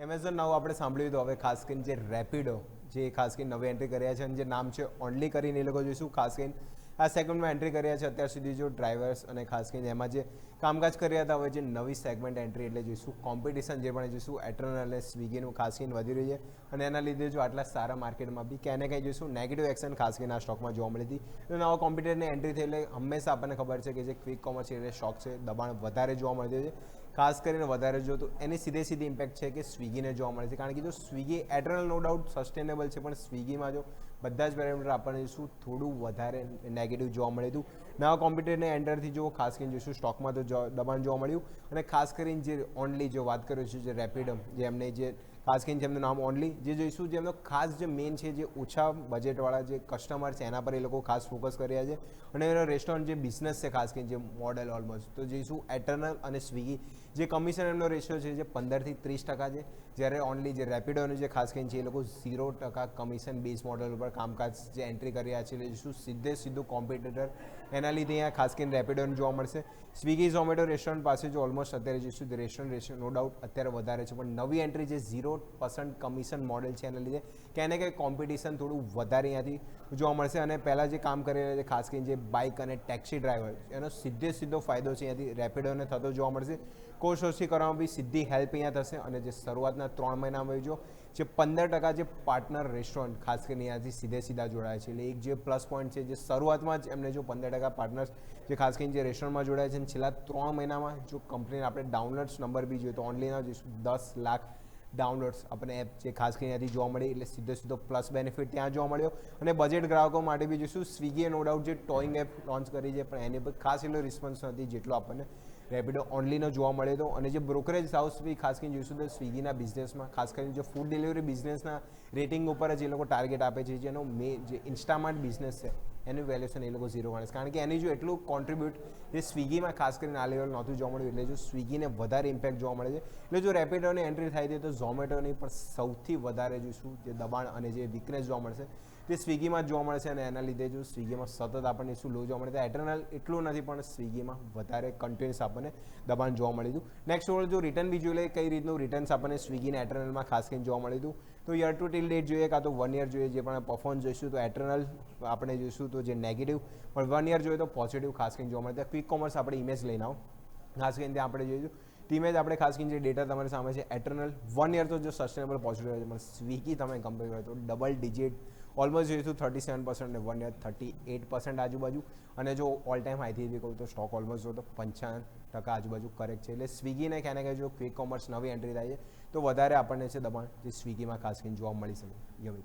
Amazon નાવ આપણે સાંભળ્યું તો હવે ખાસ કરીને જે રેપિડો જે ખાસ કરીને નવી એન્ટ્રી કર્યા છે અને જે નામ છે ઓનલી કરીને એ લોકો જોઈશું ખાસ કરીને આ સેગમેન્ટમાં એન્ટ્રી કર્યા છે અત્યાર સુધી જો ડ્રાઈવર્સ અને ખાસ કરીને એમાં જે કામકાજ કર્યા હતા હવે જે નવી સેગમેન્ટ એન્ટ્રી એટલે જોઈશું કોમ્પિટિશન જે પણ જોઈશું એટ્રનલ અને સ્વિગીનું ખાસ કરીને વધી રહ્યું છે અને એના લીધે જો આટલા સારા માર્કેટમાં બી ક્યાંય ને કંઈ જોઈશું નેગેટિવ એક્શન ખાસ કરીને આ સ્ટોકમાં જોવા મળી હતી તો નવા કોમ્પિટિટરની એન્ટ્રી થઈ એટલે હંમેશા આપણને ખબર છે કે જે ક્વિક કોમર્સ એટલે સ્ટોક છે દબાણ વધારે જોવા મળતું છે ખાસ કરીને વધારે જો તો એની સીધી ઇમ્પેક્ટ છે કે સ્વિગીને જોવા મળે છે કારણ કે જો Swiggy Eternal no doubt sustainable છે પણ સ્વિગીમાં જો બધા જ પેરામીટર આપણને શું થોડું વધારે નેગેટિવ જોવા મળ્યું હતું નવા કોમ્પ્યુટરને એન્ટરથી જો ખાસ કરીને જોઈશું સ્ટોકમાં તો દબાણ જોવા મળ્યું અને ખાસ કરીને જે ઓનલી જો વાત કરીએ છીએ જે રેપિડમ જે એમને જે ખાસ કરીને જેમનું નામ ઓનલી જે જોઈશું જેમનો ખાસ જે મેઇન છે જે ઓછા બજેટવાળા જે કસ્ટમર છે એના પર એ લોકો ખાસ ફોકસ કરી રહ્યા છે અને એનો રેસ્ટોરન્ટ જે બિઝનેસ છે ખાસ કરીને જે મોડેલ ઓલમોસ્ટ તો જોઈશું એટર્નલ અને સ્વિગી જે કમિશન એમનો રેશિયો છે જે 15 થી 30% છે જ્યારે ઓનલી જે રેપિડોનું જે ખાસ કરીને છે એ લોકો 0% કમિશન બેઝ મોડલ ઉપર કામકાજ જે એન્ટ્રી કરી રહ્યા છે એટલે શું સીધું કોમ્પિટિટર એના લીધે અહીંયા ખાસ કરીને રેપિડોને જોવા મળશે સ્વિગી ઝોમેટો રેસ્ટોરન્ટ પાસે જો ઓલમોસ્ટ અત્યારે જોઈશું રેસ્ટોરન્ટ રેશિયો નો ડાઉટ અત્યારે વધારે છે પણ નવી એન્ટ્રી જે 0% કમિશન મોડલ છે એના લીધે ક્યાંય ને ક્યાંય કોમ્પિટિશન થોડું વધારે અહીંયાથી જોવા મળશે અને પહેલાં જે કામ કરી રહ્યા છે ખાસ કરીને જે બાઇક અને ટેક્સી ડ્રાઈવર એનો સીધો ફાયદો છે અહીંયાથી રેપિડોને થતો જોવા મળશે કોસ્ટ ઓછી કરવામાં બી સીધી હેલ્પ અહીંયા થશે અને જે શરૂઆતના 3 મહિનામાં જો જે 15% જે પાર્ટનર રેસ્ટોરન્ટ ખાસ કરીને અહીંયાથી સીધા જોડાય છે એટલે એક જે પ્લસ પોઈન્ટ છે જે શરૂઆતમાં જ એમને જો 15% પાર્ટનર્સ જે ખાસ કરીને જે રેસ્ટોરન્ટમાં જોડાય છે છેલ્લા 3 મહિનામાં જો કંપનીને આપણે ડાઉનલોડ્સ નંબર બી જોઈએ તો ઓનલીના જોઈશું 10 લાખ ડાઉનલોડ્સ આપણે એપ જે ખાસ કરીને ત્યાંથી જોવા મળી એટલે સીધો પ્લસ બેનિફિટ ત્યાં જોવા મળ્યો અને બજેટ ગ્રાહકો માટે બી જોઈશું સ્વિગીએ નો ડાઉટ જે ટોઈંગ એપ લોન્ચ કરી છે પણ એની પર ખાસ એટલો રિસ્પોન્સ નથી જેટલો આપણને રેપિડો ઓનલીનો જોવા મળે તો અને જે બ્રોકરેજ હાઉસ બી ખાસ કરીને જોઈશું તો સ્વિગીના બિઝનેસમાં ખાસ કરીને જે ફૂડ ડિલિવરી બિઝનેસના રેટિંગ ઉપર જ એ લોકો ટાર્ગેટ આપે છે જેનો જે ઇન્સ્ટામાર્ટ બિઝનેસ છે એનું વેલ્યુએશન એ લોકો 0 ગણે છે કારણ કે એની જો એટલું કોન્ટ્રીબ્યુટ જે સ્વિગીમાં ખાસ કરીને આ લેવલ નહોતું જોવા મળ્યું એટલે જો સ્વિગીને વધારે ઇમ્પેક્ટ જોવા મળે છે એટલે જો રેપિડોની એન્ટ્રી થાય છે તો ઝોમેટોની પણ સૌથી વધારે જોઈશું જે દબાણ અને જે વીકનેસ જોવા મળશે તે સ્વિગીમાં જ જોવા મળે છે અને એના લીધે જો સ્વિગીમાં સતત આપણને શું લો જોવા મળે છે એટર્નલ એટલું નથી પણ સ્વિગીમાં વધારે કન્ટિન્યુઅસ આપણને દબાણ જોવા મળ્યું હતું નેક્સ્ટ ઓવર જો રિટર્ન બી જોઈ લે કઈ રીતનું રિટર્ન્સ આપણને સ્વિગીને એટર્નલમાં ખાસ કરીને જોવા મળ્યું હતું તો યર ટુ ટિલ ડેટ જોઈએ કાં તો 1 યર જોઈએ જે પણ પરફોર્મન્સ જોઈશું તો એટર્નલ આપણે જોઈશું તો જે નેગેટિવ પણ 1 યર જોઈએ તો પોઝિટિવ ખાસ કરીને જોવા મળે ક્વિક કોમર્સ આપણે ઇમેજ લઈને આવો ખાસ કરીને ત્યાં આપણે જોઈશું ઇમેજ આપણે ખાસ કરીને જે ડેટા તમારી સામે છે એટર્નલ 1 યર તો જો સસ્ટેનેબલ પોઝિટિવ હોય છે પણ સ્વિગી તમે કમ્પેર કરો તો ડબલ ડિજિટ ઓલમોસ્ટ જોઈશું 37% અને 1 યર 38% આજુબાજુ અને જો ઓલ ટાઈમ હાઈથી બી કહું તો સ્ટોક ઓલમોસ્ટ જો તો 55% આજુબાજુ કરેક્ટ છે એટલે સ્વિગીને ક્યાં ને ક્યાં જો ક્વિક કોમર્સ નવી એન્ટ્રી થાય છે તો વધારે આપણને છે દબાણ જે સ્વિગીમાં ખાસ કરીને જોવા મળી શકે યમિત